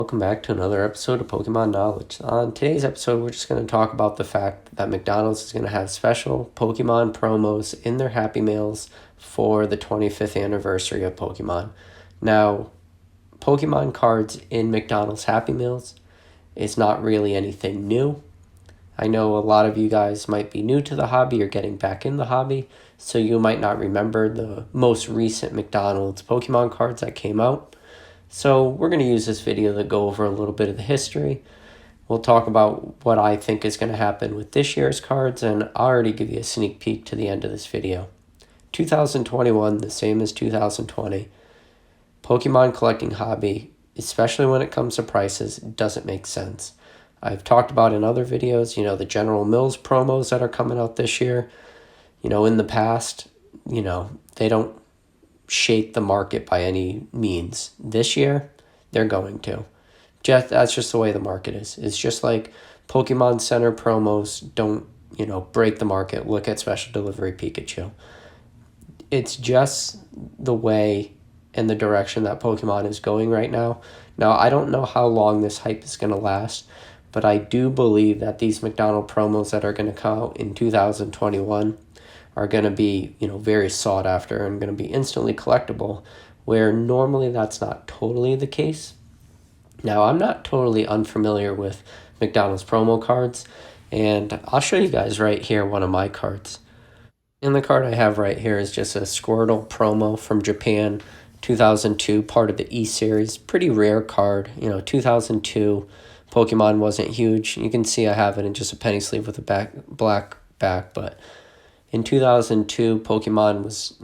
Welcome back to another episode of Pokemon Knowledge. On today's episode, we're just going to talk about the fact that McDonald's is going to have special Pokemon promos in their Happy Meals for the 25th anniversary of Pokemon. Now, Pokemon cards in McDonald's Happy Meals is not really anything new. I know a lot of you guys might be new to the hobby or getting back in the hobby, so you might not remember the most recent McDonald's Pokemon cards that came out. So we're going to use this video to go over a little bit of the history. We'll talk about what I think is going to happen with this year's cards, and I'll already give you a sneak peek to the end of this video. 2021, the same as 2020. Pokemon collecting hobby, especially when it comes to prices, doesn't make sense. I've talked about in other videos, the General Mills promos that are coming out this year. In the past, they don't shape the market by any means. This year, they're going to. That's just the way the market is. It's just like Pokemon Center promos don't, break the market. Look at Special Delivery Pikachu. It's just the way and the direction that Pokemon is going right now. Now, I don't know how long this hype is going to last, but I do believe that these McDonald's promos that are going to come out in 2021 are going to be, very sought after and going to be instantly collectible, where normally that's not totally the case. Now, I'm not totally unfamiliar with McDonald's promo cards, and I'll show you guys right here one of my cards. And the card I have right here is just a Squirtle promo from Japan, 2002, part of the E-Series. Pretty rare card. 2002, Pokemon wasn't huge. You can see I have it in just a penny sleeve with a black back, but in 2002, Pokemon was,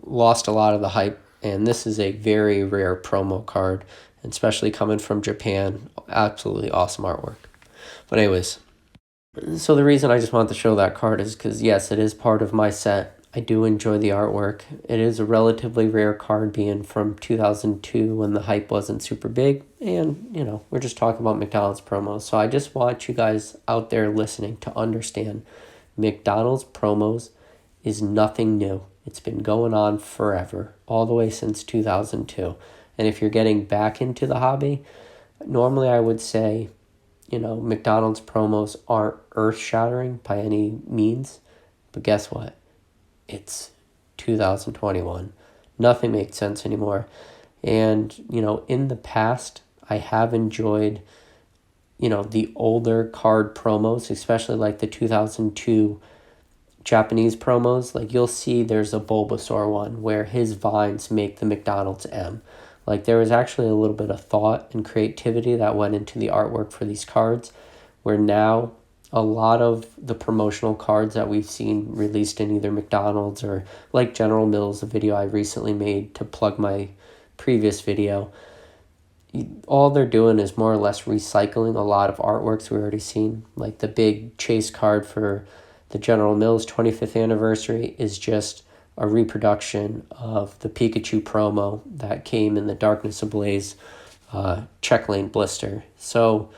lost a lot of the hype, and this is a very rare promo card, especially coming from Japan. Absolutely awesome artwork. But anyways, so the reason I just wanted to show that card is because, yes, it is part of my set. I do enjoy the artwork. It is a relatively rare card being from 2002 when the hype wasn't super big, and, we're just talking about McDonald's promos. So I just want you guys out there listening to understand McDonald's promos is nothing new. It's been going on forever, all the way since 2002. And if you're getting back into the hobby, normally I would say, McDonald's promos aren't earth-shattering by any means. But guess what? It's 2021. Nothing makes sense anymore. And, in the past, I have enjoyed the older card promos, especially like the 2002 Japanese promos. Like, you'll see there's a Bulbasaur one where his vines make the McDonald's M. Like, there was actually a little bit of thought and creativity that went into the artwork for these cards, where now a lot of the promotional cards that we've seen released in either McDonald's or like General Mills, a video I recently made to plug my previous video, all they're doing is more or less recycling a lot of artworks we already seen. Like the big chase card for the General Mills 25th anniversary is just a reproduction of the Pikachu promo that came in the Darkness Ablaze check lane blister. So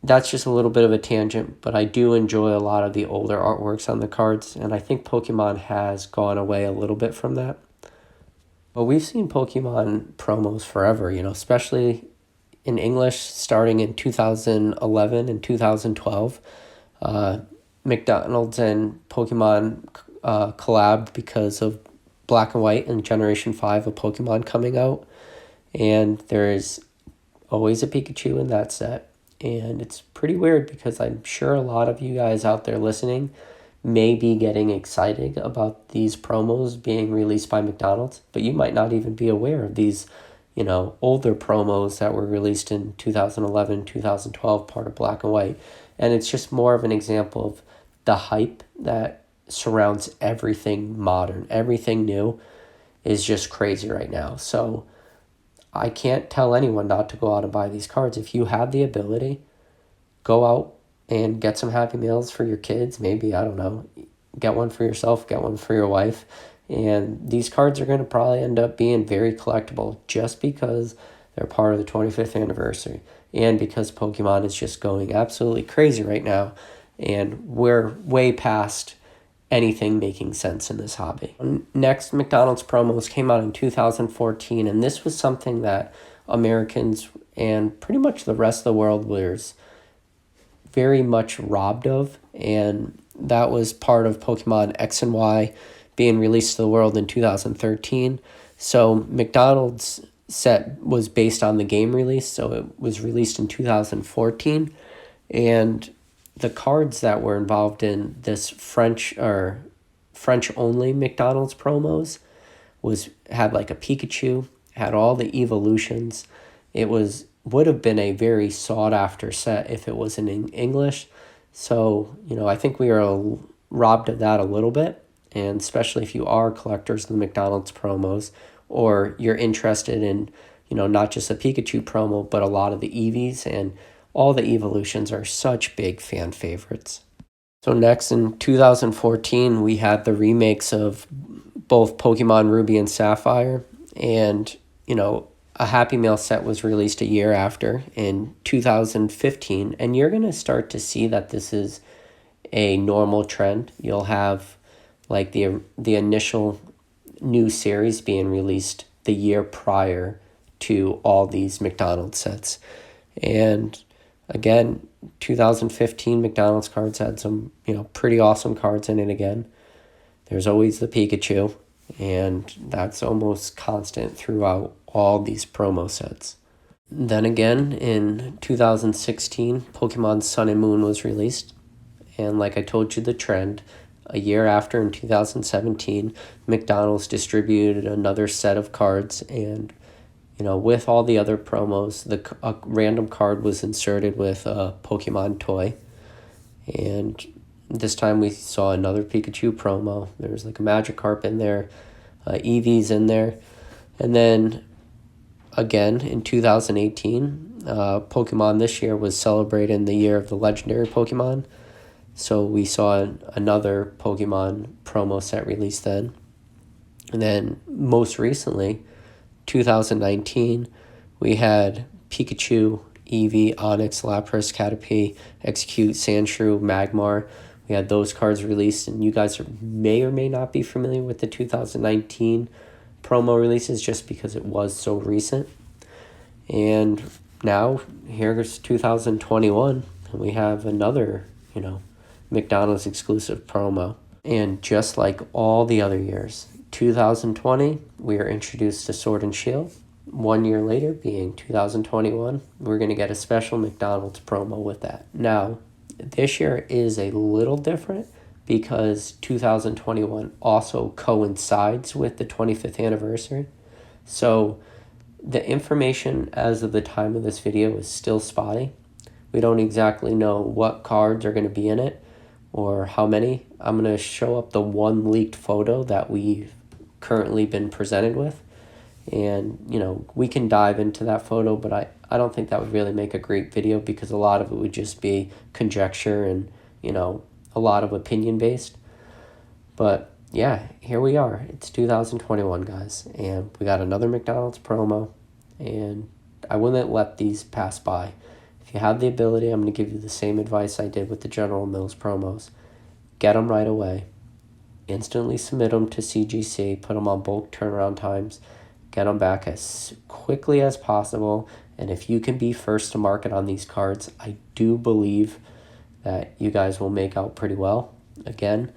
that's just a little bit of a tangent, but I do enjoy a lot of the older artworks on the cards, and I think Pokemon has gone away a little bit from that. But we've seen Pokemon promos forever, especially in English starting in 2011 and 2012. McDonald's and Pokemon collabed because of Black and White and Generation 5 of Pokemon coming out. And there's always a Pikachu in that set. And it's pretty weird because I'm sure a lot of you guys out there listening may be getting excited about these promos being released by McDonald's, but you might not even be aware of these, older promos that were released in 2011, 2012, part of Black and White. And it's just more of an example of the hype that surrounds everything modern. Everything new is just crazy right now. So I can't tell anyone not to go out and buy these cards. If you have the ability, go out and get some Happy Meals for your kids. Maybe, I don't know, get one for yourself, get one for your wife. And these cards are going to probably end up being very collectible just because they're part of the 25th anniversary and because Pokemon is just going absolutely crazy right now. And we're way past anything making sense in this hobby. Next, McDonald's Promos came out in 2014, and this was something that Americans and pretty much the rest of the world was very much robbed of, and that was part of Pokemon X and Y being released to the world in 2013. So McDonald's set was based on the game release, so it was released in 2014, and the cards that were involved in this French only McDonald's promos had like a Pikachu, had all the evolutions. It would have been a very sought after set if it was in English. So, I think we are robbed of that a little bit, and especially if you are collectors of the McDonald's promos, or you're interested in, not just a Pikachu promo, but a lot of the Eevees, and all the evolutions are such big fan favorites. So next, in 2014, we had the remakes of both Pokemon Ruby and Sapphire, and, a Happy Meal set was released a year after in 2015, and you're going to start to see that this is a normal trend. You'll have like the initial new series being released the year prior to all these McDonald's sets. And again, 2015 McDonald's cards had some, pretty awesome cards in it again. There's always the Pikachu, and that's almost constant throughout all these promo sets. Then again, in 2016, Pokemon Sun and Moon was released. And like I told you, the trend, a year after in 2017, McDonald's distributed another set of cards, and with all the other promos, a random card was inserted with a Pokemon toy. And this time we saw another Pikachu promo. There was like a Magikarp in there, Eevee's in there. And then again in 2018, Pokemon this year was celebrating the year of the legendary Pokemon. So we saw another Pokemon promo set released then. And then most recently, 2019, we had Pikachu, Eevee, Onix, Lapras, Caterpie, Execute, Sandshrew, Magmar. We had those cards released, and you guys may or may not be familiar with the 2019 promo releases just because it was so recent. And now, here's 2021, and we have another, McDonald's exclusive promo. And just like all the other years, 2020, we are introduced to Sword and Shield. 1 year later, being 2021, we're going to get a special McDonald's promo with that. Now, this year is a little different because 2021 also coincides with the 25th anniversary. So the information as of the time of this video is still spotty. We don't exactly know what cards are going to be in it or how many. I'm going to show up the one leaked photo that we've currently been presented with. And, we can dive into that photo, but I don't think that would really make a great video because a lot of it would just be conjecture and, a lot of opinion based. But yeah, here we are. It's 2021, guys, and we got another McDonald's promo, and I wouldn't let these pass by. If you have the ability, I'm going to give you the same advice I did with the General Mills promos. Get them right away. Instantly submit them to CGC, put them on bulk turnaround times, get them back as quickly as possible, and if you can be first to market on these cards, I do believe that you guys will make out pretty well. Again,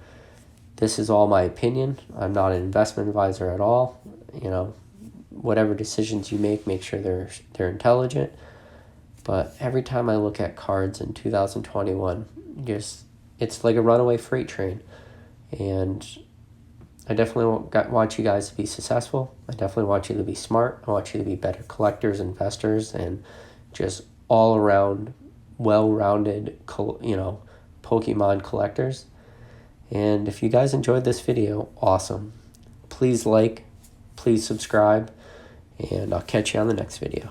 this is all my opinion. I'm not an investment advisor at all. Whatever decisions you make sure they're intelligent. But every time I look at cards in 2021, it's like a runaway freight train. And I definitely want you guys to be successful. I definitely want you to be smart. I want you to be better collectors, investors, and just all around well-rounded, Pokemon collectors. And if you guys enjoyed this video, awesome. Please like, please subscribe, and I'll catch you on the next video.